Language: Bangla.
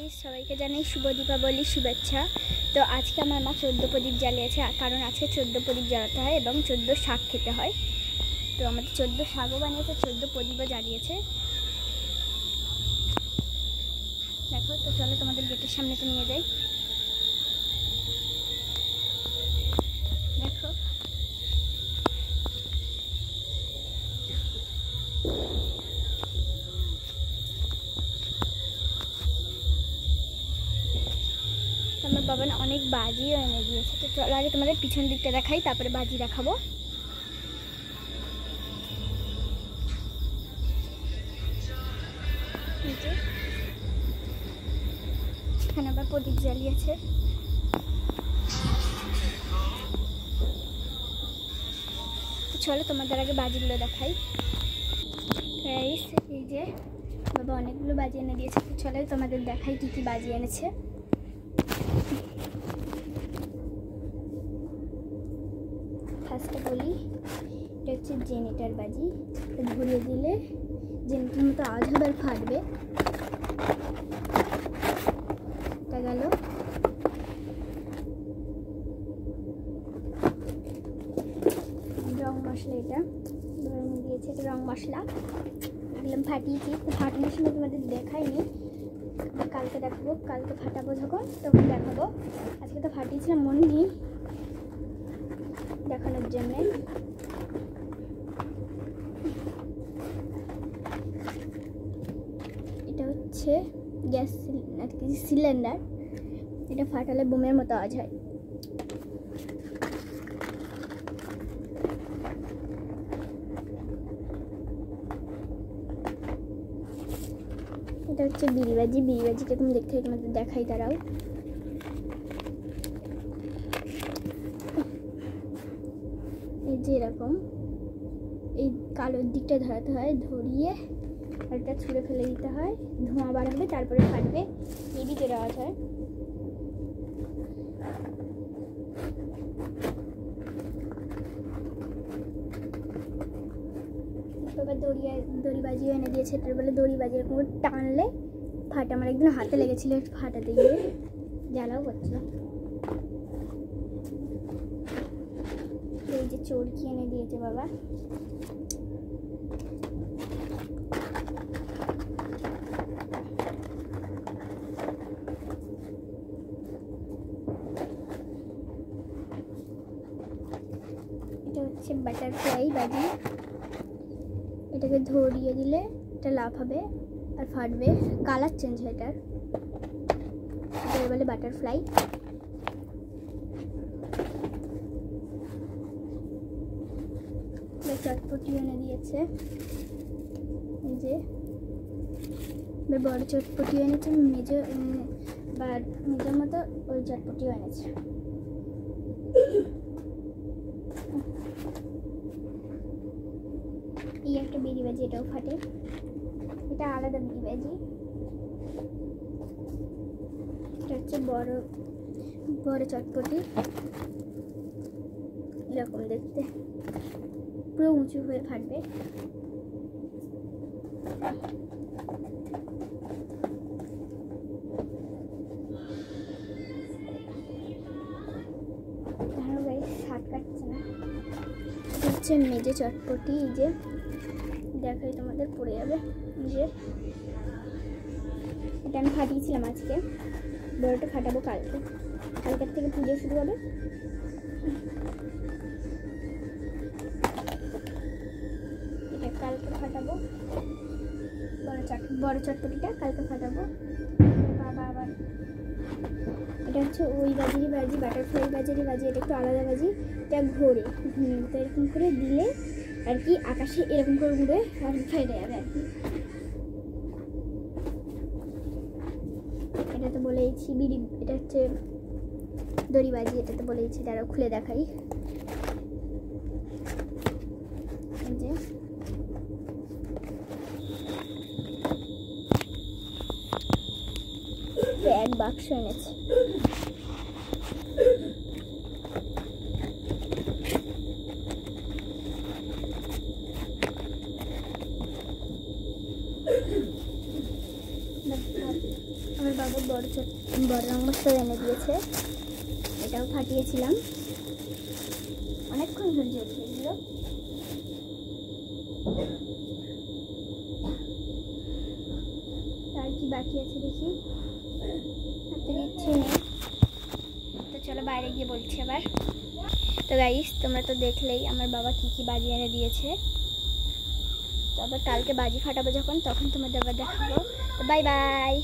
গাইস, সবাইকে জানাই শুভ দীপাবলির শুভেচ্ছা। তো আজকে আমার মা 14 প্রদীপ জ্বালিয়েছে, কারণ আজকে 14 প্রদীপ জ্বালাতে হয় এবং 14 শাক খেতে হয়। তো আমাদের 14 শাকও বানিয়েছে, 14 প্রদীপও জ্বালিয়েছে। দেখো, তো চলো তোমাদের গেটের সামনে তো নিয়ে যাই। দেখো, আমার বাবা না অনেক বাজিও এনে দিয়েছে। তো চলো আগে তোমাদের পিছন দিকটা দেখাই, তারপরে বাজি দেখাবো। এখানে আবার প্রদীপ জ্বালিয়েছে। চলো তোমাদের আগে বাজিগুলো দেখাই। গাইস, এই যে বাবা অনেকগুলো বাজি এনে দিয়েছে। তো চলো তোমাদের দেখাই কি কি বাজি এনেছে। ফার্স্টে বলি, এটা হচ্ছে জেনেটার বাজি। ঘুরিয়ে দিলে জেনেটার মতো আওয়াজ হবে আর ফাটবে। এটা গেল। রং মশলা, এটা দিয়েছে, এটা রং মশলা। এগুলো ফাটিয়েছি, তো ফাটানোর সময় তোমাদের দেখাইনি, কালকে দেখাবো। কালকে ফাটাবো যখন তখন দেখাবো। আজকে তো ফাটিয়েছিলাম, মনে নেই দেখানোর জন্যে। এটা হচ্ছে গ্যাস সিলিন্ডার। এটা ফাটালে বোমের মতো আওয়াজ হয়। এটা হচ্ছে বিড়িবাজি। বিড়িবাজিটা তুমি দেখতে তোমাদের দেখাই, দাঁড়াও। এই যে এরকম এই কালোর দিকটা ধরাতে হয়, ধরিয়ে একটা ছুঁড়ে ফেলে দিতে হয়, ধোঁয়া বার হবে, তারপরে ফাটবে। এই ভিতরে আওয়াজ হয়। এবার দড়ি বাজিয়ে এনে দিয়েছে। তারপরে দড়ি বাজিয়ে এরকম টানলে ফাটে। আমার একদিন হাতে লেগেছিল ফাটাতে গিয়ে, জ্বালাও করছিল। এই যে চরকি এনে দিয়েছে বাবা। এটা হচ্ছে বাটারফ্লাই বাজি। এটাকে ধরিয়ে দিলে এটা লাভ হবে আর ফাটবে, কালার চেঞ্জ হয় এটার। এটা বলে বাটারফ্লাই। চটপটি এনে দিয়েছে। এই যে বড় চটপটি এনেছে, মেজর মতো ওই চটপটিও এনেছে। এই একটা বিড়িবাজি, এটাও ফাটে। এটা আলাদা বিড়িবাজি। এটা হচ্ছে বড় চটপটি, এরকম দেখতে, পুরো উঁচু হয়ে ফাটবে। শাক কাটছে না। এটা হচ্ছে মেজে চটপটি। এই যে দেখাই তোমাদের, পড়ে যাবে। যে এটা আমি ফাটিয়েছিলাম আজকে, বড়টা ফাটাবো কালকে। কালকের থেকে পুজো শুরু হবে। এটা কালকে ফাটাবো, বড় চটপটিটা কালকে ফাটাবো। বাবা আবার এটা হচ্ছে ওই বাজিরই বাজি, বাটারফ্লাই বাজিরই বাজি। এটা একটু আলাদা বাজি। এটা ঘোরে, তো এরকম করে দিলে আর কি আকাশে এরকম করে ঘুরে আর ফেটে যাবে আর কি। এটা তো বলেইছি বিড়ি। এটা হচ্ছে দড়ি বাজি, এটা তো বলেইছি, তারাও খুলে দেখাই। এই যে এক বাক্স এনেছে। আমার আমার বাবা বড় রঙমস্তা এনে দিয়েছে, এটাও ফাটিয়েছিলাম, অনেকক্ষণ ধরে জ্বলছে এগুলো। আর কি বাকি আছে দেখি, হাতে ইচ্ছে নেই, তো চলো বাইরে গিয়ে বলছি আবার। তো গাইস তোমরা তো দেখলেই আমার বাবা কি কি বাজি এনে দিয়েছে। তো আবার কালকে বাজি ফাটাবো যখন, তখন তোমাদের আবার দেখাবো। তো বাই বাই।